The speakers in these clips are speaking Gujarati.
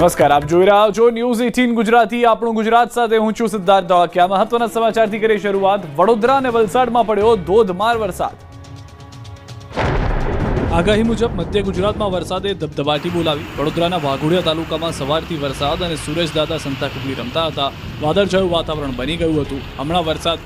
નમસ્કાર, આપ જોઈ રહ્યા છો ન્યૂઝ 18 ગુજરાતી. આપણું ગુજરાત સાથે હું છું સિદ્ધાર્થ ધોળકિયા. મહત્વના સમાચારથી કરી શરૂઆત. વડોદરા અને વલસાડમાં પડ્યો ધોધમાર વરસાદ. આગાહી મુજબ મધ્ય ગુજરાતમાં વરસાદે ધબધબાટી બોલાવી. વડોદરાના વાઘોડિયા તાલુકામાં સવારથી વરસાદ અને સૂરજદાદા સંતાકુકડી રમતા હતા. વાદળછાયું વાતાવરણ બની ગયું હતું. હમણાં વરસાદ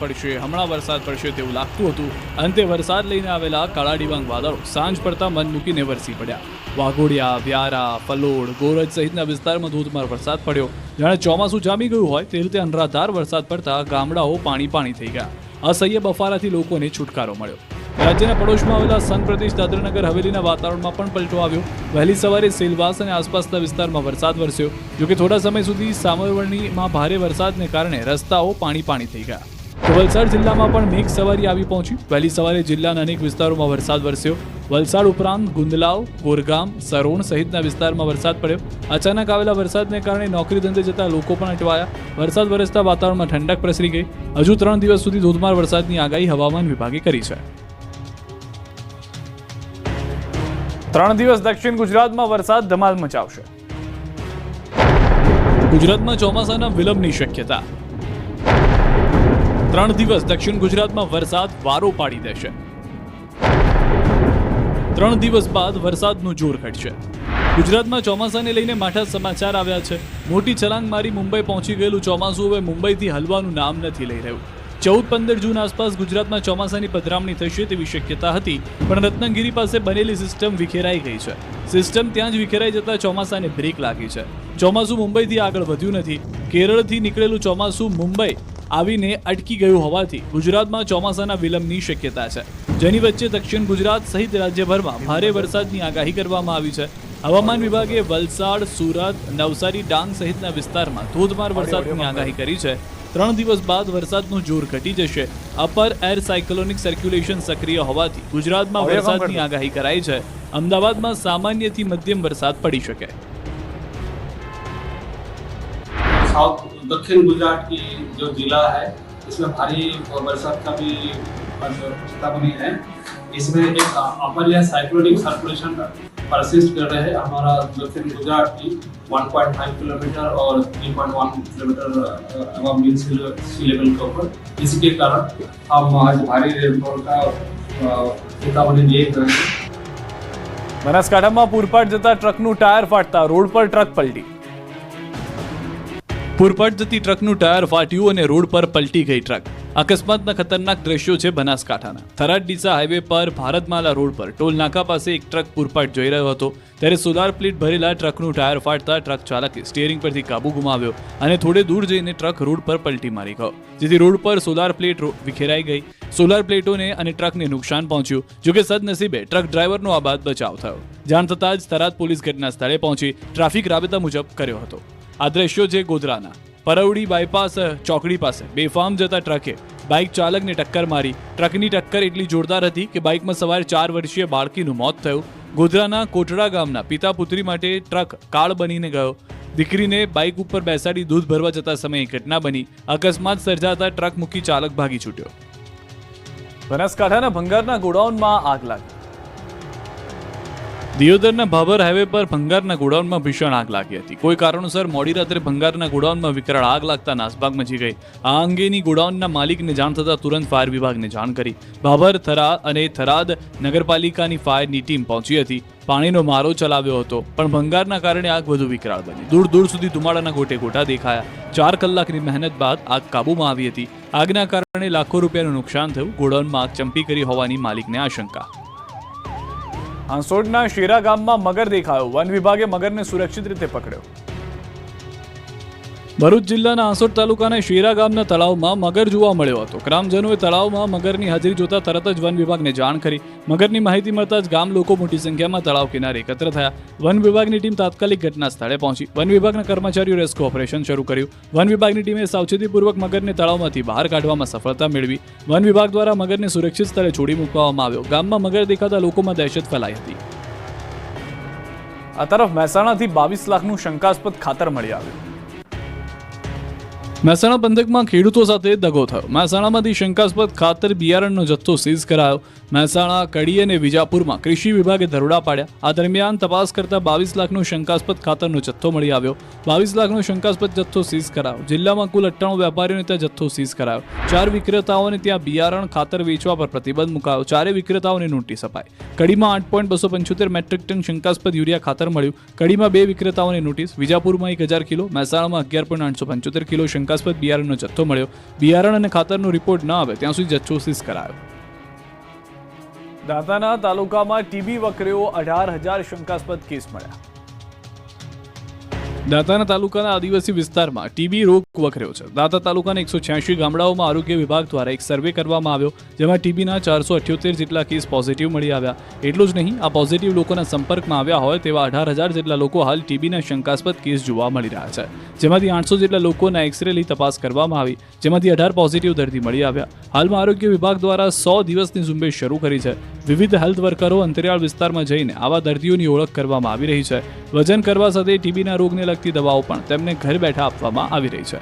પડશે તેવું લાગતું હતું. અંતે વરસાદ લઈને આવેલા કાળા ડિબાંગ વાદળો સાંજ પડતા મન મૂકીને વરસી પડ્યા. વાઘોડિયા, વ્યારા, ફલોડ, ગોરજ સહિતના વિસ્તારમાં ધોધમાર વરસાદ પડ્યો. જાણે ચોમાસું જામી ગયું હોય તે રીતે અનરાધાર વરસાદ પડતા ગામડાઓ પાણી થઈ ગયા. અસહ્ય બફારાથી લોકોને છુટકારો મળ્યો. રાજ્યના પડોશમાં આવેલા સંઘ પ્રદેશ દાદરાનગર હવેલીના વાતાવરણમાં પણ પલટો આવ્યો. વહેલી સવારે સેલવાસ અને આસપાસના વિસ્તારમાં વરસાદ વરસ્યો. જોકે થોડા સમય સુધી સામરવણીમાં ભારે વરસાદને કારણે રસ્તાઓ પાણી થઈ ગયા. તો વલસાડ જિલ્લામાં પણ મેઘ સવારી આવી પહોંચી. વહેલી સવારે જિલ્લાના અનેક વિસ્તારોમાં વરસાદ વરસ્યો. વલસાડ ઉપરાંત ગુંદલાવ, ગોરગામ, સરોણ સહિતના વિસ્તારમાં વરસાદ પડ્યો. અચાનક આવેલા વરસાદને કારણે નોકરી ધંધે જતા લોકો પણ અટવાયા. વરસાદ વરસતા વાતાવરણમાં ઠંડક પ્રસરી ગઈ. હજુ 3 દિવસ સુધી ધોધમાર વરસાદની આગાહી હવામાન વિભાગે કરી છે. 3 દિવસ દક્ષિણ ગુજરાતમાં વરસાદ ધમાલ મચાવશે. ગુજરાતમાં ચોમાસાના વિલંબની શક્યતા. 3 દિવસ દક્ષિણ ગુજરાતમાં વરસાદ વારો પાડી દેશે. 3 દિવસ બાદ વરસાદનું જોર ઘટશે. ગુજરાતમાં ચોમાસાને લઈને માઠા સમાચાર આવ્યા છે. મોટી છલાંગ મારી મુંબઈ પહોંચી ગયેલું ચોમાસું હવે મુંબઈથી હલવાનું નામ નથી લઈ રહ્યું. 14-15 જૂન આસપાસ ગુજરાતમાં ચોમાસાની પધરામણી થશે તેવી શક્યતા હતી, પણ રત્નાગીરી પાસે બનેલી સિસ્ટમ વિખેરાઈ ગઈ છે. સિસ્ટમ ત્યાં જ વિખેરાઈ જતા ચોમાસાને બ્રેક લાગી છે. ચોમાસું મુંબઈથી આગળ વધ્યું નથી. કેરળથી નીકળેલું ચોમાસું મુંબઈ આવીને અટકી ગયું હોવાથી ગુજરાતમાં ચોમાસાના વિલંબની શક્યતા છે, જેની વચ્ચે દક્ષિણ ગુજરાત સહિત રાજ્યભરમાં ભારે વરસાદની આગાહી કરવામાં આવી છે. હવામાન વિભાગે વલસાડ, સુરત, નવસારી, ડાંગ સહિતના વિસ્તારમાં ધોધમાર વરસાદની આગાહી કરી છે. 3 દિવસ બાદ વરસાદનું જોર ઘટી જશે. અપર એર સાયક્લોનિક સર્ક્યુલેશન સક્રિય હોવાથી ગુજરાતમાં વરસાદની આગાહી કરાઈ છે. અમદાવાદમાં સામાન્યથી મધ્યમ વરસાદ પડી શકે. साउथ दक्षिण गुजरात की जो जिला है इसमें भारी बरसात का भी चेतावनी है. इसमें एक अपर या साइक्लोनिक सर्कुलेशन परसिस्ट कर रहे हैं. हमारा दक्षिण गुजरात की 1.5 किलोमीटर और 3.1 किलोमीटर अबव मीन सी लेवल के ऊपर. इसी के कारण हम आज भारी रेनफॉल का चेतावनी दिए गए हैं. બનાસકાંઠામાં પૂરપાટ જતા ટ્રકનું ટાયર ફાટતા રોડ પર ટ્રક પલટી. પૂરપાટ જતી ટ્રકનું ટાયર ફાટ્યું અને રોડ પર પલટી ગઈ ટ્રક. અકસ્માતના ખતરનાક દ્રશ્યો છે બનાસકાંઠાના. થરાદ ડીસા હાઈવે પર ભારતમાલા રોડ પર ટોલ નાકા પાસે એક ટ્રક પૂરપાટ જઈ રહ્યો હતો, ત્યારે સોલાર પ્લેટ ભરેલા ટ્રકનું ટાયર ફાટતા ટ્રક ચાલકે સ્ટીયરિંગ પરથી કાબુ ગુમાવ્યો અને થોડે દૂર જઈને ટ્રક રોડ પર પલટી મારી ગયો, જેથી રોડ પર સોલાર પ્લેટ વિખેરાઈ ગઈ. સોલાર પ્લેટોને અને ટ્રકને નુકસાન પહોંચ્યું. જોકે સદનસીબે ટ્રક ડ્રાઈવરનો આબાદ બચાવ થયો. જાણ થતાં જ થરાદ પોલીસ ઘટના સ્થળે પહોંચી ટ્રાફિક રાબેતા મુજબ કર્યો હતો. આ દ્રશ્યો છે ગોધરાના. પરવડી બાયપાસ ચોકડી પાસે બેફામ જતા ટ્રકે બાઇક ચાલકને ટક્કર મારી. ટ્રકની ટક્કર એટલી જોરદાર હતી કે બાઇકમાં સવાર 4 વર્ષીય બાળકીનું મોત થયું. ગોધરાના કોટડા ગામના પિતા પુત્રી માટે ટ્રક કાળ બનીને ગયો. દીકરીને બાઇક ઉપર બેસાડી દૂધ ભરવા જતા સમયે ઘટના બની. અકસ્માત સર્જાતા ટ્રક મૂકી ચાલક ભાગી છૂટ્યો. બનાસકાંઠાના ભંગારના ગોડાઉનમાં આગ લાગી. દિયોદરના ભાભર હાઈવે પર ભંગારના ગોડાઉનમાં ભીષણ આગ લાગી હતી. કોઈ કારણોસર મોડી રાત્રે ભંગારના ગોડાઉનમાં વિકરાળ આગ લાગતા નાસભાગ મચી ગઈ. આ અંગેની ગોડાઉનના માલિકને જાણ થતાં તુરંત ફાયર વિભાગને જાણ કરી. ભાભર, થરાદ નગરપાલિકાની ફાયરની ટીમ પહોંચી હતી. પાણીનો મારો ચલાવ્યો હતો, પણ ભંગારના કારણે આગ વધુ વિકરાળ બની. દૂર સુધી ધુમાડાના ગોટા દેખાયા. 4 કલાકની મહેનત બાદ આગ કાબૂમાં આવી હતી. આગના કારણે લાખો રૂપિયાનું નુકસાન થયું. ગોડાઉનમાં આગ ચંપી કરી હોવાની માલિકને આશંકા. હાંસોડના શેરા ગામમાં મગર દેખાયો. વન વિભાગે મગરને સુરક્ષિત રીતે પકડ્યો. ભરૂચ જિલ્લાના હાંસોડ તાલુકાના શેરા ગામના તળાવમાં મગર જોવા મળ્યો હતો. ગ્રામજનોએ તળાવમાં મગરની હાજરી જોતા તરત જ વન વિભાગને જાણ કરી. મગરની માહિતી મળતા જ ગામ લોકો મોટી સંખ્યામાં તળાવ કિનારે એકત્ર થયા. વન વિભાગની ટીમ તાત્કાલિક ઘટના સ્થળે પહોંચી. વન વિભાગના કર્મચારીઓ રેસ્ક્યુ ઓપરેશન શરૂ કર્યું. વન વિભાગની ટીમે સાવચેતીપૂર્વક મગરને તળાવમાંથી બહાર કાઢવામાં સફળતા મેળવી. વન વિભાગ દ્વારા મગરને સુરક્ષિત સ્થળે છોડી મૂકવામાં આવ્યો. ગામમાં મગર દેખાતા લોકોમાં દહેશત ફેલાઈ હતી. આ તરફ મહેસાણાથી 22 લાખનું શંકાસ્પદ ખાતર મળી આવ્યું. મહેસાણા પંથકમાં ખેડૂતો સાથે દગો થયો. મહેસાણામાંથી શંકાસ્પદ ખાતર બિયારણનો જથ્થો સીઝ કરાયો. મહેસાણા, કડી અને વિજાપુરમાં કૃષિ વિભાગે દરોડા પાડ્યા. આ દરમિયાન તપાસ કરતા 22 લાખનો શંકાસ્પદ ખાતરનો જથ્થો મળી આવ્યો. 22 લાખનો શંકાસ્પદ જથ્થો સીઝ કરાયો. જિલ્લામાં કુલ 98 વેપારીઓને ત્યાં જથ્થો સીઝ કરાયો. 4 વિક્રેતાઓને ત્યાં બિયારણ ખાતર વેચવા પર પ્રતિબંધ મુકાયો. 4 વિક્રેતાઓને નોટિસ અપાઈ. કડીમાં 8.275 મેટ્રિક ટન શંકાસ્પદ યુરિયા ખાતર મળ્યું. કડીમાં 2 વિક્રેતાઓને નોટિસ. વિજાપુરમાં 1000 કિલો, મહેસાણામાં 11.875 કિલો શંકાસ્પદ બિયારણનો જથ્થો મળ્યો. બિયારણ અને ખાતરનો રિપોર્ટ ન આવે ત્યાં સુધી જથ્થો સીઝ કરાયો. દાંતાના તાલુકામાં ટીબી વકર્યો, 18,000 શંકાસ્પદ કેસ મળ્યા. દાંતાના તાલુકાના આદિવાસી વિસ્તારમાં ટીબી રોગ વકર્યો છે. દાંતા તાલુકાના 186 ગામડાઓમાં આરોગ્ય વિભાગ દ્વારા એક સર્વે કરવામાં આવ્યો, જેમાં ટીબીના 478 જેટલા કેસ પોઝિટિવ મળી આવ્યા. એટલું જ નહીં, આ પોઝિટિવ લોકોના સંપર્કમાં આવ્યા હોય તેવા 18,000 જેટલા લોકો હાલ ટીબીના શંકાસ્પદ કેસ જોવા મળી રહ્યા છે. જેમાંથી 800 જેટલા લોકોના એક્સરે લઈ તપાસ કરવામાં આવી, જેમાંથી 18 પોઝિટિવ દર્દી મળી આવ્યા. હાલમાં આરોગ્ય વિભાગ દ્વારા 100 દિવસની ઝુંબેશ શરૂ કરી છે. વિવિધ હેલ્થ વર્કરો અંતરિયાળ વિસ્તારમાં જઈને આવા દર્દીઓની ઓળખ કરવામાં આવી રહી છે. વજન કરવા સાથે ટીબીના રોગને લગતી દવાઓ પણ તેમને ઘર બેઠા આપવામાં આવી રહી છે.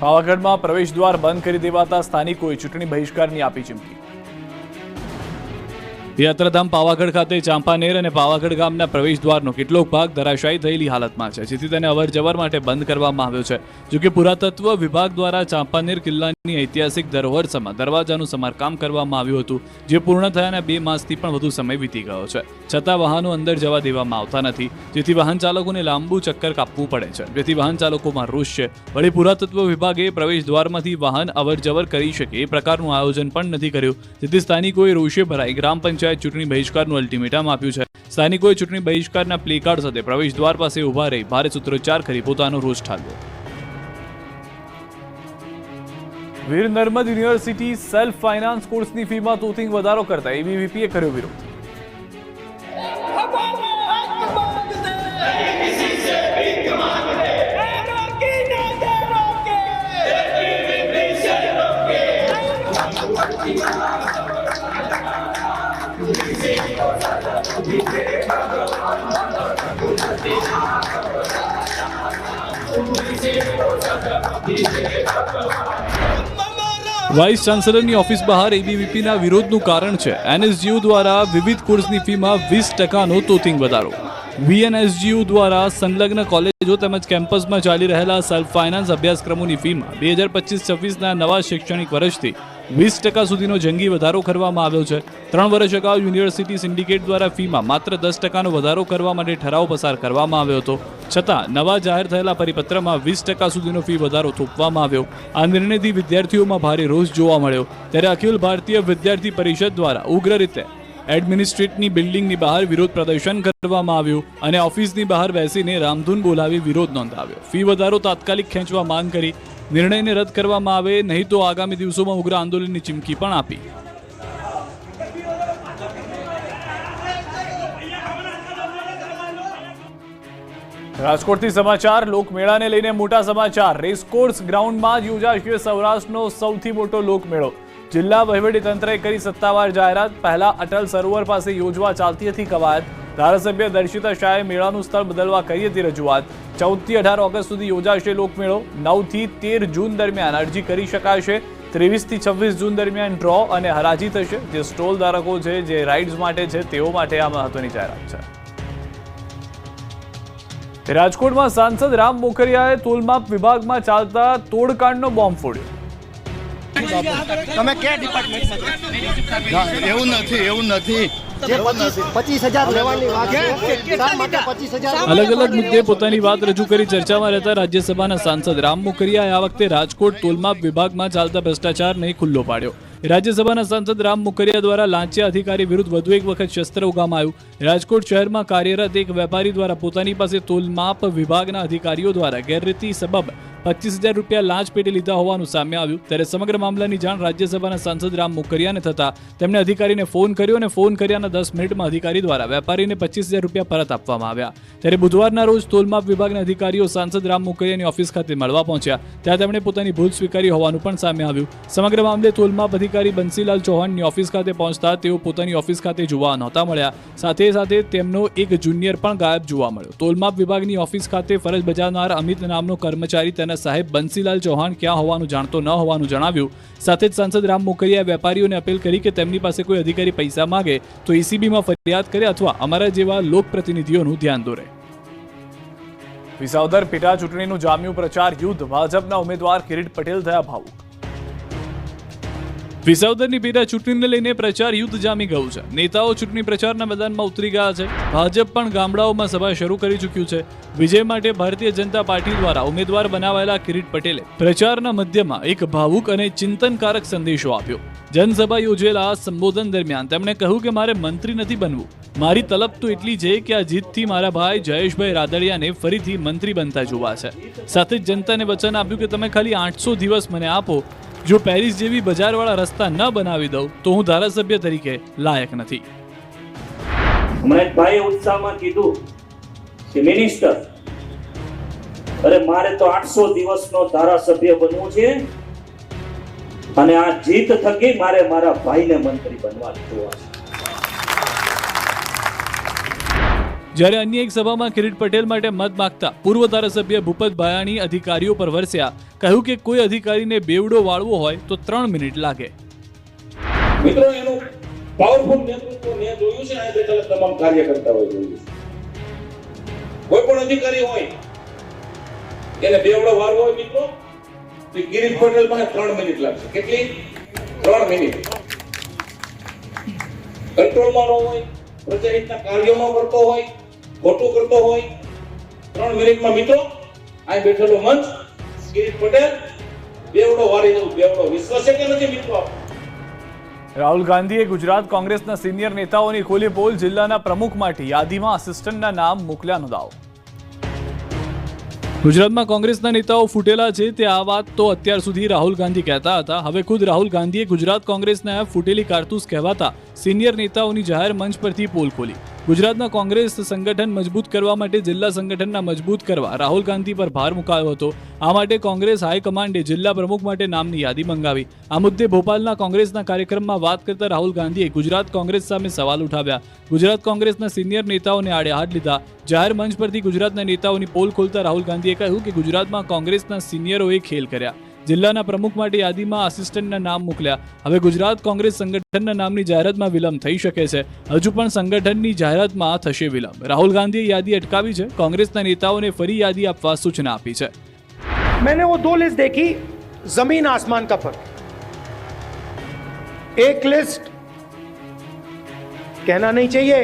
પાવાગઢમાં પ્રવેશ દ્વાર બંધ કરી દેવાતા સ્થાનિકોએ ચૂંટણી બહિષ્કારની આપી ચીમકી. યાત્રાધામ પાવાગઢ ખાતે ચાંપાનેર અને પાવાગઢ ગામના પ્રવેશ દ્વારનો કેટલોક ભાગ ધરાશાયી થયેલી હાલતમાં છે, જેથી તેને અવરજવર માટે બંધ કરવામાં આવ્યો છે. જોકે પુરાતત્વ વિભાગ દ્વારા ચાંપાનેર કિલ્લાની ઐતિહાસિક ધરોહર સમા દરવાજાનું સમારકામ કરવામાં આવ્યું હતું, જે પૂર્ણ થયાના 2 માસથી પણ વધુ સમય વીતી ગયો છે. છતાં વાહનો અંદર જવા દેવામાં આવતા નથી, જેથી વાહન ચાલકોને લાંબુ ચક્કર કાપવું પડે છે, જેથી વાહન ચાલકોમાં રોષ છે. વળી પુરાતત્વ વિભાગે પ્રવેશ દ્વારમાંથી વાહન અવરજવર કરી શકે એ પ્રકારનું આયોજન પણ નથી કર્યું, જેથી સ્થાનિકોએ રોષે ભરાઈ ગ્રામ પંચાયત ચૂંટણી બહિષ્કારનું અલ્ટિમેટમ આપ્યું છે. સ્થાનિકોએ ચૂંટણી બહિષ્કારના પ્લેકાર્ડ સાથે પ્રવેશ દ્વાર પાસે ઉભા રહી ભારે સૂત્રોચ્ચાર કરી પોતાનો રોષ ઠાલવ્યો. Veer Narmad university self finance કોર્સની ફીમાં તોતિંગ વધારો કરતા એબીવીપીએ કર્યો વિરોધ. વાઇસ ચાન્સેલરની ઓફિસ બહાર એબીવીપીના વિરોધનું કારણ છે એનએસજીયુ દ્વારા વિવિધ કોર્સની ફીમાં 20% તોતિંગ વધારો. વીએનએસજીયુ દ્વારા સંલગ્ન કોલેજો તેમજ કેમ્પસમાં ચાલી રહેલા સેલ્ફ ફાઇનાન્સ અભ્યાસક્રમોની ફીમાં 2025-26ના નવા શૈક્ષણિક વર્ષથી 20% સુધીનો જંગી વધારો કરવામાં આવ્યો છે. 3 વર્ષ અગાઉ યુનિવર્સિટી સિન્ડિકેટ દ્વારા ફીમાં માત્ર 10%નો વધારો કરવા માટે ઠરાવ પસાર કરવામાં આવ્યો હતો. છતાં નવા જાહેર થયેલા પરિપત્રમાં 20% સુધીનો ફી વધારો થોપવામાં આવ્યો. આ નિર્ણયથી વિદ્યાર્થીઓમાં ભારે રોષ જોવા મળ્યો. ત્યારે અખિલ ભારતીય વિદ્યાર્થી પરિષદ દ્વારા ઉગ્ર રીતે એડમિનિસ્ટ્રેટની બિલ્ડિંગની બહાર વિરોધ પ્રદર્શન કરવામાં આવ્યું અને ઓફિસની બહાર બેસીને રામધૂન બોલાવી વિરોધ નોંધાવ્યો. ફી વધારો તાત્કાલિક ખેંચવા માંગ કરી. નિર્ણયને રદ કરવામાં આવે નહીં તો આગામી દિવસોમાં ઉગ્ર આંદોલનની ચીમકી પણ આપી. રાજકોટથી સમાચાર. લોકમેળાને લઈને મોટા સમાચાર. રેસકોર્સ ગ્રાઉન્ડમાં જ યોજાશે સૌરાષ્ટ્રનો સૌથી મોટો લોકમેળો. જિલ્લા વહીવટીતંત્રએ કરી સત્તાવાર જાહેરાત. પહેલા અટલ સરોવર પાસે યોજવા ચાલતી હતી કવાયત. ધારાસભ્ય દર્શિતા શાહે મેળાનું સ્થળ બદલવા કરી હતી રજૂઆત. 14 થી 18 ઓગસ્ટ સુધી યોજાશે લોકમેળો. 9 થી 13 જૂન દરમિયાન અરજી કરી શકાશે. 23 થી 26 જૂન દરમિયાન ડ્રો અને હરાજી થશે. જે સ્ટોલ ધારકો છે, જે રાઇડ્સ માટે છે, તેઓ માટે આ મહત્વની જાહેરાત છે. રાજકોટમાં સાંસદ રામ મોકરિયાએ તોલમાપ વિભાગમાં ચાલતા તોડકાંડનો બોમ્બ ફોડ્યો. તમે કયા ડિપાર્ટમેન્ટમાં? એવું નથી. અલગ અલગ મુદ્દે પોતાની વાત રજૂ કરી ચર્ચામાં રહેતા રાજ્યસભાના સાંસદ રામ મોકરિયાએ આ વખતે રાજકોટ તોલમાપ વિભાગમાં ચાલતા ભ્રષ્ટાચારને ખુલ્લો પાડ્યો. રાજ્યસભાના સાંસદ રામ મોકરિયા દ્વારા લાંચિયા અધિકારી વિરુદ્ધ વધુ એક વખત શસ્ત્ર ઉગામાયું. રાજકોટ શહેરમાં કાર્યરત એક વેપારી દ્વારા પોતાની પાસે તોલમાપ વિભાગના અધિકારીઓ દ્વારા ગેરરીતિ સબબ 25,000 રૂપિયા લાંચ પેટે લીધા હોવાનું સામે આવ્યું. ત્યારે સમગ્ર મામલાની જાણ રાજ્યસભાના સાંસદ રામ મોકરિયાને થતા તેમણે અધિકારીને ફોન કર્યો અને ફોન કર્યાના 10 મિનિટમાં અધિકારી દ્વારા વેપારીને 25,000 રૂપિયા પરત આપવામાં આવ્યા. ત્યારે બુધવારના રોજ તોલમાપ વિભાગના અધિકારીઓ સાંસદ રામ મોકરિયાની ઓફિસ ખાતે મળવા પહોંચ્યા. ત્યાં તેમણે પોતાની ભૂલ સ્વીકારી હોવાનું પણ સામે આવ્યું. સમગ્ર મામલે તોલમાપ અધિકારી બંસીલાલ ચૌહાણની ઓફિસ ખાતે પહોંચતા તેઓ પોતાની ઓફિસ ખાતે જોવા નહોતા મળ્યા. સાથે સાથે તેમનો એક જુનિયર પણ ગાયબ જોવા મળ્યો. તોલમાપ વિભાગની ઓફિસ ખાતે ફરજ બજાવનાર અમિત નામનો કર્મચારી તેના તેમના સાહેબ બંસીલાલ ચૌહાણ ક્યાં હોવાનું જાણતો ન હોવાનું જણાવ્યું. સાથે જ સાંસદ રામ મોકરિયાએ વેપારીઓને અપીલ કરી કે તેમની પાસે કોઈ અધિકારી પૈસા માંગે તો એસીબીમાં ફરિયાદ કરે અથવા અમારા જેવા લોકપ્રતિનિધિઓનું ધ્યાન દોરે. વિસાવદર પેટા ચૂંટણીનું જામ્યું પ્રચાર યુદ્ધ. ભાજપના ઉમેદવાર કિરીટ પટેલ થયા ભાવુક. વિસાવદરની પેટા ચૂંટણીને લઈને પ્રચાર યુદ્ધ જામી ગયું છે. નેતાઓ ચૂંટણી પ્રચારના મેદાનમાં ઉતરી ગયા છે. ભાજપ પણ ગામડાઓમાં સભા શરૂ કરી ચૂક્યું છે. વિજય માટે ભારતીય જનતા પાર્ટી દ્વારા ઉમેદવાર બનાવાયેલા કિરીટ પટેલે પ્રચારના મધ્યમાં એક ભાવુક અને ચિંતનકારક સંદેશો આપ્યો. જનસભા યોજેલા સંબોધન દરમિયાન તેમણે કહ્યું કે મારે મંત્રી નથી બનવું. મારી તલબ તો એટલી છે કે આ જીતથી મારા ભાઈ જયેશભાઈ રાદડિયાને ફરીથી મંત્રી બનતા જોવા છે. સાથે જ જનતાને વચન આપ્યું કે તમે ખાલી 800 દિવસ મને આપો. જો પેરિસ જેવી બજારવાળા રસ્તા ન બનાવી દઉં તો હું ધારાસભ્ય તરીકે લાયક નથી. હમણાં એક ભાઈએ ઉત્સાહમાં કીધું કે મિનિસ્ટર, અરે મારે તો 800 દિવસનો ધારાસભ્ય બનવું છે અને આ જીત થકી મારે મારા ભાઈને મંત્રી બનવા જોવા છે. જ્યારે અન્ય એક સભામાં કિરીટ પટેલ માટે મત માંગતા પૂર્વ ધારાસભ્ય ભૂપત ભાયાણી અધિકારીઓ પર વરસ્યા. કહ્યું કે કોઈ અધિકારીને બેવડો વાળવો હોય તો 3 મિનિટ લાગે. મિત્રો, એનું પાવરફુલ નેતૃત્વ મેં જોયું છે. આ બેઠેલા તમામ કાર્યકર્તાઓએ જોયું છે. કોઈ પણ અધિકારી હોય એને બેવડો વાળવો હોય મિત્રો, તો કિરીટ પટેલ પાસે 3 મિનિટ લાગશે. કેટલી? 3 મિનિટ. કંટ્રોલમાં ન હોય, પ્રજાહિતના કાર્યોમાં કરતો હોય, ખોટું કરતો હોય, 3 મિનિટમાં મિત્રો આ બેઠેલો મંચ કિરીટ પટેલ બેવડો વાળી દઉં. બેવડો વિશ્વાસ છે કે નથી મિત્રો? રાહુલ ગાંધીએ ગુજરાત કોંગ્રેસના સિનિયર નેતાઓની ખોલી પોલ. જિલ્લાના પ્રમુખ માટે યાદીમાં આસિસ્ટન્ટના નામ મોકલ્યાનો દાવો. ગુજરાતમાં કોંગ્રેસના નેતાઓ ફૂટેલા છે તે આ વાત તો અત્યાર સુધી રાહુલ ગાંધી કહેતા હતા. હવે ખુદ રાહુલ ગાંધીએ ગુજરાત કોંગ્રેસના ફૂટેલી કારતૂસ કહેવાતા સિનિયર નેતાઓની જાહેર મંચ પરથી પોલ ખોલી. ગુજરાતના કોંગ્રેસ સંગઠન મજબૂત કરવા માટે જિલ્લા સંગઠનના મજબૂત કરવા રાહુલ ગાંધી પર ભાર મુકાયો હતો. આ માટે કોંગ્રેસ હાઈકમાન્ડે જિલ્લા પ્રમુખ માટે નામની યાદી મંગાવી. આ મુદ્દે ભોપાલના કોંગ્રેસના કાર્યક્રમમાં વાત કરતા રાહુલ ગાંધીએ ગુજરાત કોંગ્રેસ સામે સવાલ ઉઠાવ્યા. ગુજરાત કોંગ્રેસના સિનિયર નેતાઓને આડે હાથ લીધા. જાહેર મંચ પરથી ગુજરાતના નેતાઓની પોલ ખોલતા રાહુલ ગાંધીએ કહ્યું કે ગુજરાતમાં કોંગ્રેસના સિનિયરોએ ખેલ કર્યા. જિલ્લાના પ્રમુખ માટે યાદીમાં આસિસ્ટન્ટના નામ મોકલ્યા. હવે ગુજરાત કોંગ્રેસ સંગઠનના નામની જાહેરાતમાં વિલંબ થઈ શકે છે. હજુ પણ સંગઠનની જાહેરાતમાં થશે વિલંબ. રાહુલ ગાંધીએ યાદી અટકાવી છે. કોંગ્રેસના નેતાઓને ફરી યાદી આપવા સૂચના આપી છે. मैंने वो 2 लिस्ट देखी, जमीन आसमान का फर्क. एक लिस्ट कहना नहीं चाहिए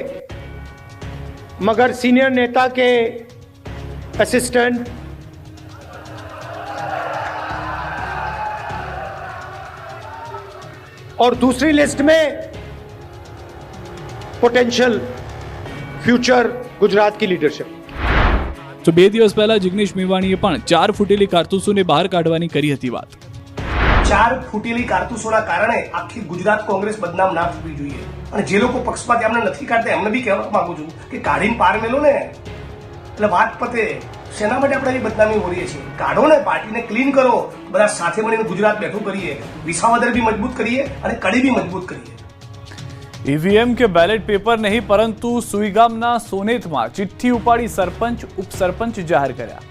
मगर सीनियर नेता के असिस्टेंट और दूसरी लिस्ट में पोटेंशियल फ्यूचर गुजरात की लीडरशिप. તો 2 દિવસ પહેલા જિગ્નેશ મેવાણીએ પણ 4 ફૂટેલી કારતૂસોને બહાર કાઢવાની કરી હતી વાત. 4 ફૂટેલી કારતૂસોના કારણે આખી ગુજરાત કોંગ્રેસ બદનામ ના થવી જોઈએ. અને જે લોકો પક્ષમાં એમને નથી કાઢતા એમને બી કહેવા માંગુ છું કે કાઢીને પાર મેલો ને એટલે વાત પતે. શેના માટે આપણે બદનામી ઓળીએ છીએ? કાઢો ને, પાર્ટીને ક્લીન કરો. બધા સાથે મળીને ગુજરાત બેઠું કરીએ. વિસાવદર બી મજબૂત કરીએ અને કડી બી મજબૂત કરીએ. ઈવીએમ કે બેલેટ પેપર નહીં પરંતુ સુઈગામના સોનેતમાં ચિઠ્ઠી ઉપાડી સરપંચ ઉપસરપંચ જાહેર કર્યા.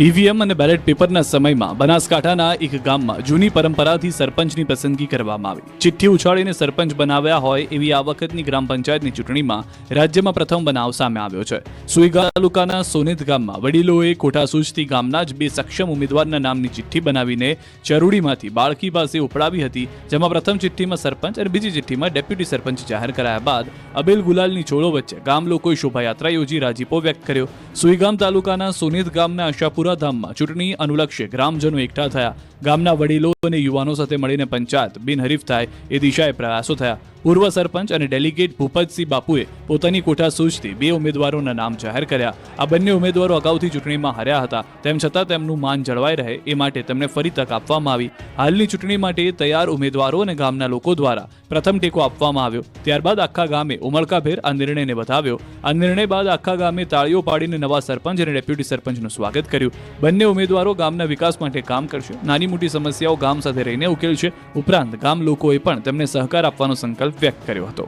ઈવીએમ અને બેલેટ પેપરના સમયમાં બનાસકાંઠાના એક ગામમાં જૂની પરંપરાથી સરપંચની પસંદગી કરવામાં આવી. ચિઠ્ઠી ઉછાળીને સરપંચ બનાવ્યા હોય એવી આ વખતની ગ્રામ પંચાયતની ચૂંટણીમાં રાજ્યમાં પ્રથમ બનાવ સામે આવ્યો છે. સુઈગા તાલુકાના સોનેત ગામમાં વડીલોએ ખોટા સૂચથી ગામના જ 2 સક્ષમ ઉમેદવારના નામની ચિઠ્ઠી બનાવીને ચરૂડીમાંથી બાળકી પાસે ઉપડાવી હતી. જેમાં પ્રથમ ચિઠ્ઠીમાં સરપંચ અને બીજી ચિઠ્ઠીમાં ડેપ્યુટી સરપંચ જાહેર કરાયા બાદ અબેલ ગુલાલની ચોળો વચ્ચે ગામ લોકોએ શોભાયાત્રા યોજી રાજીપો વ્યક્ત કર્યો. સુઈગામ તાલુકાના સોનેત ગામના આશાપુરા ધામમાં ચૂંટણી અનુલક્ષે ગ્રામજનો એકઠા થયા. ગામના વડીલો અને યુવાનો સાથે મળીને પંચાયત બિનહરીફ થાય એ દિશાએ પ્રયાસો થયા. પૂર્વ સરપંચ અને ડેલિગેટ ભૂપતસિંહ બાપુએ પોતાની કોઠા સૂચથી 2 ઉમેદવારોના નામ જાહેર કર્યા. આ બંને ઉમેદવારો અગાઉથી ચૂંટણીમાં હાર્યા હતા. તેમ છતાં તેમનું માન જળવાઈ રહે એ માટે તેમને ફરી તક આપવામાં આવી. હાલની ચૂંટણી માટે તૈયાર ઉમેદવારો અને ગામના લોકો દ્વારા પ્રથમ ટેકો આપવામાં આવ્યો. ત્યારબાદ આખા ગામે ઉમળકાભેર આ નિર્ણયને વધાવ્યો. આ નિર્ણય બાદ આખા ગામે તાળીઓ પાડીને નવા સરપંચ અને ડેપ્યુટી સરપંચનું સ્વાગત કર્યું. બંને ઉમેદવારો ગામના વિકાસ માટે કામ કરશે. નાની મોટી સમસ્યાઓ ગામ સાથે રહીને ઉકેલશે. ઉપરાંત ગામ લોકોએ પણ તેમને સહકાર આપવાનો સંકલ્પ વ્યક્ત કર્યો હતો.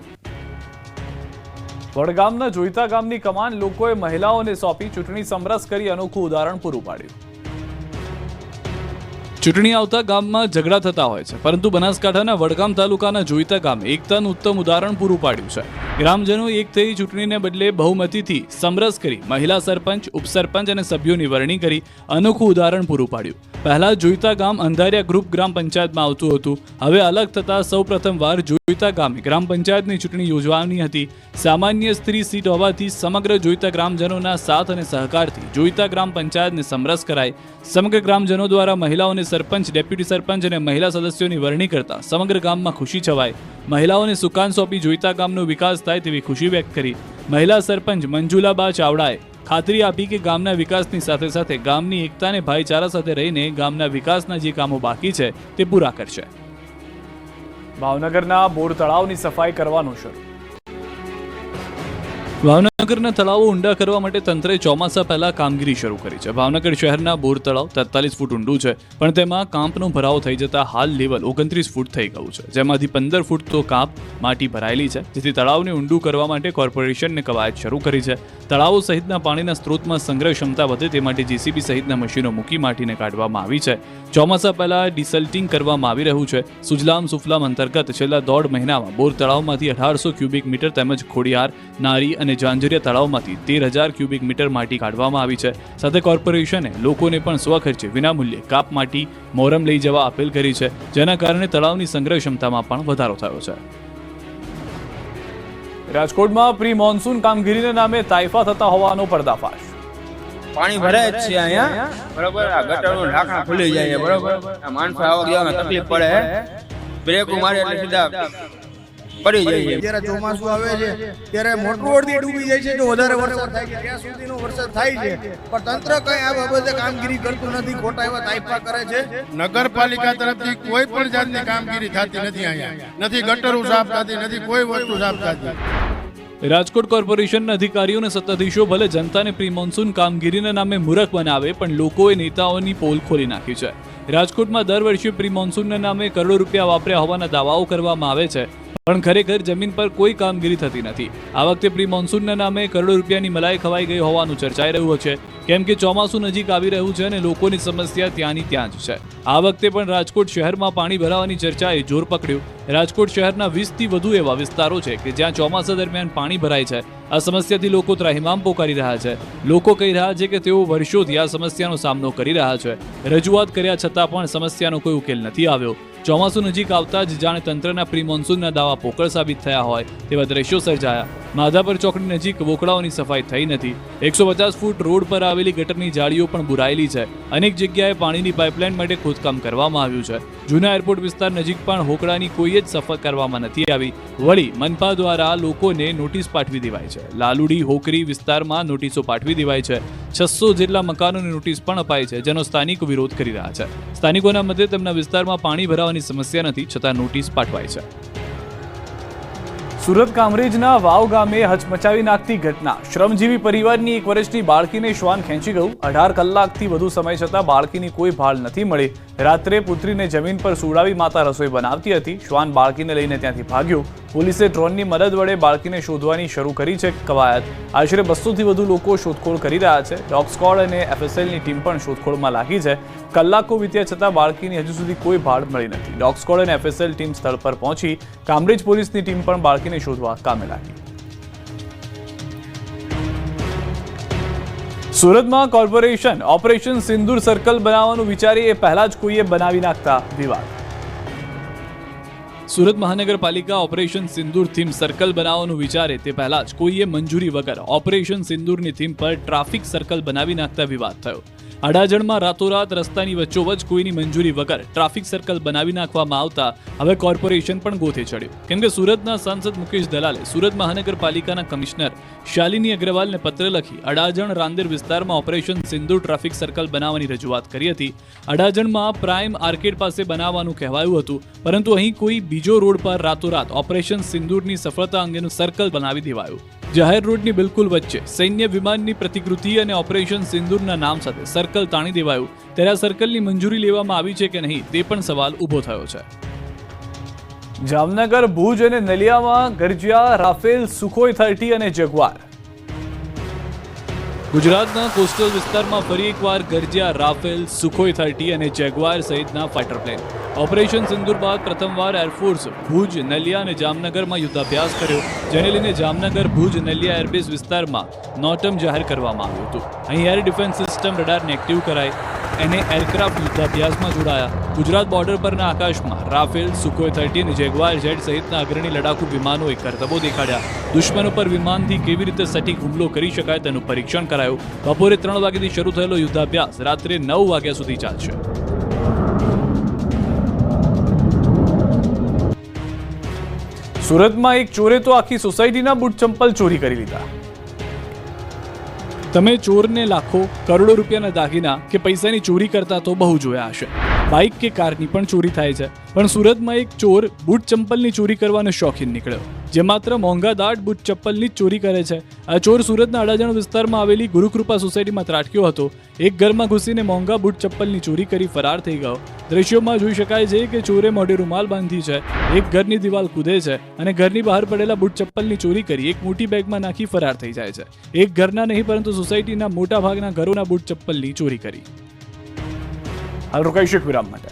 વડગામના જોઈતા ગામની કમાન લોકોએ મહિલાઓને સોંપી ચૂંટણી સમરસ કરી અનોખું ઉદાહરણ પૂરું પાડ્યું. ચૂંટણી આવતા ગામમાં ઝઘડા થતા હોય છે, પરંતુ બનાસકાંઠાના વડગામ તાલુકાના જોઈતા ગામે એકતાનું ઉત્તમ ઉદાહરણ પૂરું પાડ્યું છે. ગ્રામજનો એક થઈ ચૂંટણીને બદલે બહુમતીથી સમરસ કરી મહિલા સરપંચ, ઉપસરપંચ અને સભ્યોની વરણી કરી અનોખું ઉદાહરણ પૂરું પાડ્યું. પહેલા જોઈતા ગામ અંધારિયા ગ્રુપ ગ્રામ પંચાયતમાં આવતું હતું. હવે અલગ થતા સૌપ્રથમવાર જોઈતા ગામે ગ્રામ પંચાયતની ચૂંટણી યોજવાની હતી. સામાન્ય સ્ત્રી સીટ હોવાથી સમગ્ર જોઈતા ગ્રામજનોના સાથ અને સહકારથી જોઈતા ગ્રામ પંચાયતને સમરસ કરાઈ. સમગ્ર ગ્રામજનો દ્વારા મહિલાઓને સરપંચ, ડેપ્યુટી સરપંચ અને મહિલા સદસ્યોની વરણી કરતા સમગ્ર ગામમાં ખુશી છવાઈ. મહિલાઓને સુકાન સોંપી જોઈતા ગામનો વિકાસ થાય તેવી ખુશી વ્યક્ત કરી. મહિલા સરપંચ મંજુલાબા ચાવડાએ ખાતરી આપી કે ગામના વિકાસની સાથે સાથે ગામની એકતાને ભાઈચારા સાથે રહીને ગામના વિકાસના જે કામો બાકી છે તે પૂરા કરશે. ભાવનગરના બોર તળાવની સફાઈ કરવાનું શરૂ. ભાવનગરના તળાવો ઊંડા કરવા માટે તંત્રે ચોમાસા પહેલા કામગીરી શરૂ કરી છે. ભાવનગર શહેરના બોર તળાવ 43 ફૂટ ઊંડું છે, પણ તેમાં કાંપનો ભરાવો થઈ જતા હાલ લેવલ 29 ફૂટ થઈ ગયું છે, જેમાંથી 15 ફૂટ તો કાંપ માટી ભરાયેલી છે, જેથી તળાવને ઊંડું કરવા માટે કોર્પોરેશનને કવાયત શરૂ કરી છે. તળાવો સહિતના પાણીના સ્ત્રોતમાં સંગ્રહ ક્ષમતા વધે તે માટે જેસીબી સહિતના મશીનો મૂકી માટીને કાઢવામાં આવી છે. ચોમાસા પહેલા ડિસલ્ટિંગ કરવામાં આવી રહ્યું છે. સુજલામ સુફલામ અંતર્ગત છેલ્લા 1.5 મહિનામાં બોર તળાવમાંથી 1800 ક્યુબિક મીટર તેમજ ખોડિયાર, નારી અને જાંજરિયા તળાવમાંથી 13,000 ક્યુબિક મીટર માટી કાઢવામાં આવી છે. સાથે કોર્પોરેશને લોકોને પણ સ્વખર્ચે વિનામૂલ્યે કાપ માટી મોરમ લઈ જવા અપીલ કરી છે, જેના કારણે તળાવની સંગ્રહ ક્ષમતામાં પણ વધારો થયો છે. રાજકોટમાં પ્રી મોન્સૂન કામગીરીના નામે તાઇફા થતા હોવાનો પર્દાફાશ. પાણી ભરાય જ છે અહીંયા, બરોબર. આ ગટરનું ઢાંકણા ખુલી જાય, બરોબર. આ માણસો આવવા જવામાં તકલીફ પડે, બ્રેક મારે એટલે સીધા પડી જાય. જ્યારે ચોમાસું આવે છે ત્યારે મોટર રોડથી ડૂબી જાય છે, જો વધારે વરસાદ થાય છે ત્યાં સુધીનો વરસાદ થાય છે, પણ તંત્ર કઈ આ બાબતે કામગીરી કરતું નથી. ખોટા એવા તાઇફા કરે છે. નગરપાલિકા તરફથી કોઈ પણ જાતની કામગીરી થતી નથી. અહીંયા નથી ગટરો સાફ થતી, નથી કોઈ વસ્તુ સાફ થતી. રાજકોટ કોર્પોરેશનના અધિકારીઓ અને સત્તાધીશો ભલે જનતાને પ્રી મોન્સૂન કામગીરીના નામે મૂર્ખ બનાવે, પણ લોકોએ નેતાઓની પોલ ખોલી નાખી છે. રાજકોટમાં દર વર્ષે પ્રી મોન્સૂનના નામે કરોડો રૂપિયા વાપર્યા હોવાના દાવાઓ કરવામાં આવે છે, પણ ખરેખર જમીન પર કોઈ કામગીરી થતી નથી. આ વખતે પ્રી મોન્સૂનના નામે કરોડો રૂપિયાની મલાઈ ખવાઈ ગઈ હોવાનું ચર્ચાઈ રહ્યું છે, કેમ કે ચોમાસું નજીક આવી રહ્યું છે અને લોકોની સમસ્યા ત્યાંની ત્યાં જ છે. આ વખતે પણ રાજકોટ શહેરમાં પાણી ભરાવાની ચર્ચાએ જોર પકડ્યું. રાજકોટ શહેરના 20થી વધુ એવા વિસ્તારો છે કે જ્યાં ચોમાસા દરમિયાન પાણી ભરાય છે. આ સમસ્યાથી લોકો ત્રાહિમામ પોકારી રહ્યા છે. લોકો કહી રહ્યા છે કે તેઓ વર્ષોથી આ સમસ્યાનો સામનો કરી રહ્યા છે. રજૂઆત કર્યા છતાં પણ સમસ્યાનો કોઈ ઉકેલ નથી આવ્યો. ચોમાસું નજીક આવતા જ જાણે તંત્રના પ્રી મોન્સૂનના દાવા પોકળ સાબિત થયા હોય તેવા દ્રશ્યો સર્જાયા. માધાપર ચોકડી નજીક વોકળાઓની સફાઈ થઈ નથી. 150 ફૂટ રોડ પર આવેલી ગટરની જાળીઓ પણ બુરાયેલી છે. અનેક જગ્યાએ પાણીની પાઇપલાઇન માટે ખોદકામ કરવામાં આવ્યું છે. જૂના એરપોર્ટ વિસ્તાર નજીક પણ હોકળાની કોઈ જ સફાઈ કરવામાં નથી આવી. વળી મનપા દ્વારા લોકોને નોટિસ પાઠવી દેવાઈ છે. લાલુડી, હોકરી વિસ્તારમાં નોટિસો પાઠવી દેવાઈ છે. 600 જેટલા મકાનોની નોટિસ પણ અપાઈ છે, જેનો સ્થાનિકો વિરોધ કરી રહ્યા છે. સ્થાનિકોના મતે તેમના વિસ્તારમાં પાણી ભરાવાની સમસ્યા નથી, છતાં નોટિસ પાઠવાઈ છે. સુરત કામરેજના વાવ ગામે હચમચાવી નાખતી ઘટના. શ્રમજીવી પરિવારની 1 વર્ષની બાળકીને શ્વાન ખેંચી ગયું. 18 કલાકથી વધુ સમય છતાં બાળકીની કોઈ ભાળ નથી મળી. રાત્રે પુત્રીને જમીન પર સુડાવી માતા રસોઈ બનાવતી હતી. શ્વાન બાળકીને લઈને ત્યાંથી ભાગ્યો. પોલીસે ડ્રોનની મદદ વડે બાળકીને શોધવાની શરૂ કરી છે કવાયત. આશરે 200થી વધુ લોકો શોધખોળ કરી રહ્યા છે. ડોગ સ્ક્વોડ અને એફએસએલની ટીમ પણ શોધખોળમાં લાગી છે. કલાકો વીત્યા છતાં બાળકીની હજુ સુધી કોઈ ભાળ મળી નથી. ડોગ સ્ક્વોડ અને એફએસએલ ટીમ સ્થળ પર પહોંચી. કામરેજ પોલીસની ટીમ પણ બાળકીને શોધવા કામે લાગી. સુરતમાં કોર્પોરેશન ઓપરેશન સિંદૂર સર્કલ બનાવવાનું વિચારી એ પહેલા જ કોઈએ બનાવી નાખતા વિવાદ. સુરત મહાનગરપાલિકા ઓપરેશન સિંદૂર થીમ સર્કલ બનાવવાનું વિચારે તે પહેલા જ કોઈએ મંજૂરી વગર ઓપરેશન સિંદૂરની થીમ પર ટ્રાફિક સર્કલ બનાવી નાખતા વિવાદ થયો. અડાજણમાં રાતોરાત રસ્તાની વચ્ચોવચ કોઈની મંજૂરી વગર ટ્રાફિક સર્કલ બનાવી નાખવામાં આવતા હવે કોર્પોરેશન પણ ગોથે ચડ્યું. કેમ કે સુરતના સાંસદ મુકેશ દલાલે સુરત મહાનગરપાલિકાના કમિશનર શાલિની અગ્રવાલને પત્ર લખી અડાજણ રાંદેર વિસ્તારમાં ઓપરેશન સિંદૂર ટ્રાફિક સર્કલ બનાવવાની રજૂઆત કરી હતી. અડાજણમાં પ્રાઇમ આર્કેડ પાસે બનાવવાનું કહેવાયું હતું, પરંતુ અહીં કોઈ બીજો રોડ પર રાતોરાત ઓપરેશન સિંદૂરની સફળતા અંગેનું સર્કલ બનાવી દેવાયું. જાહેર રોડની બિલકુલ વચ્ચે સૈન્ય વિમાનની પ્રતિકૃતિ અને ઓપરેશન સિંદૂરના નામ સાથે સર્કલ તાણી દેવાયું. ત્યારે આ સર્કલની મંજૂરી લેવામાં આવી છે કે નહીં તે પણ સવાલ ઊભો થયો છે. જામનગર, ભુજ અને નલિયામાં ગરજ્યા રાફેલ, સુખોઈ 30 અને જગવાર. ગુજરાતના કોસ્ટલ વિસ્તારમાં ફરી એકવાર ગરજ્યા રાફેલ, સુખોઈ 30 અને જેગવાર સહિતના ફાઇટર પ્લેન. ઓપરેશન સિંદૂર બાદ પ્રથમવાર એરફોર્સ ભુજ, નલિયા અને જામનગરમાં યુદ્ધાભ્યાસ કર્યો, જેને લઈને જામનગર, ભુજ, નલિયા એરબેઝ વિસ્તારમાં નોટમ જાહેર કરવામાં આવ્યું હતું. અહીં એર ડિફેન્સ સિસ્ટમ રડારને એક્ટિવ કરાઈ અને એરક્રાફ્ટ યુદ્ધાભ્યાસમાં જોડાયા. ગુજરાત બોર્ડર પરના આકાશમાં રાફેલ, સુખોઈ 30 અને જેગવાર જેટ સહિતના અગ્રણી લડાકુ વિમાનોએ કરતબો દેખાડ્યા. દુશ્મનો પર વિમાનથી કેવી રીતે સટીક હુમલો કરી શકાય તેનું પરીક્ષણ કરાયું. બપોરે 3 વાગ્યાથી શરૂ થયેલો યુદ્ધાભ્યાસ રાત્રે 9 વાગ્યા સુધી ચાલશે. સુરતમાં એક ચોરે તો આખી સોસાયટીના બૂટ ચંપલ ચોરી કરી લીધા. તમે ચોરને લાખો, કરોડો રૂપિયાના દાગીના કે પૈસાની ચોરી કરતા તો બહુ જોયા હશે. બાઇક કે કારની પણ ચોરી થાય છે, પણ સુરતમાં એક ચોર બૂટ ચંપલની ચોરી કરવાનો શોખીન નીકળ્યો, જે માત્ર મોંઘા દાટ બૂટ ચપ્પલની જ ચોરી કરે છે. આ ચોર સુરતના અડાજણ વિસ્તારમાં આવેલી ગુરુકૃપા સોસાયટીમાં ત્રાટક્યો હતો. એક ઘરમાં ઘૂસીને મોંઘા બૂટ ચપ્પલની ચોરી કરી ફરાર થઈ ગયો. દ્રશ્યોમાં જોઈ શકાય છે કે ચોરે મોઢે રૂમાલ બાંધી છે, એક ઘરની દિવાલ કૂદે છે અને ઘરની બહાર પડેલા બૂટ ચપ્પલની ચોરી કરી એક મોટી બેગમાં નાખી ફરાર થઈ જાય છે. એક ઘરના નહીં પરંતુ સોસાયટીના મોટા ભાગના ઘરોના બૂટ ચપ્પલની ચોરી કરી. હાલ રોકાઈશું એક વિરામ માટે.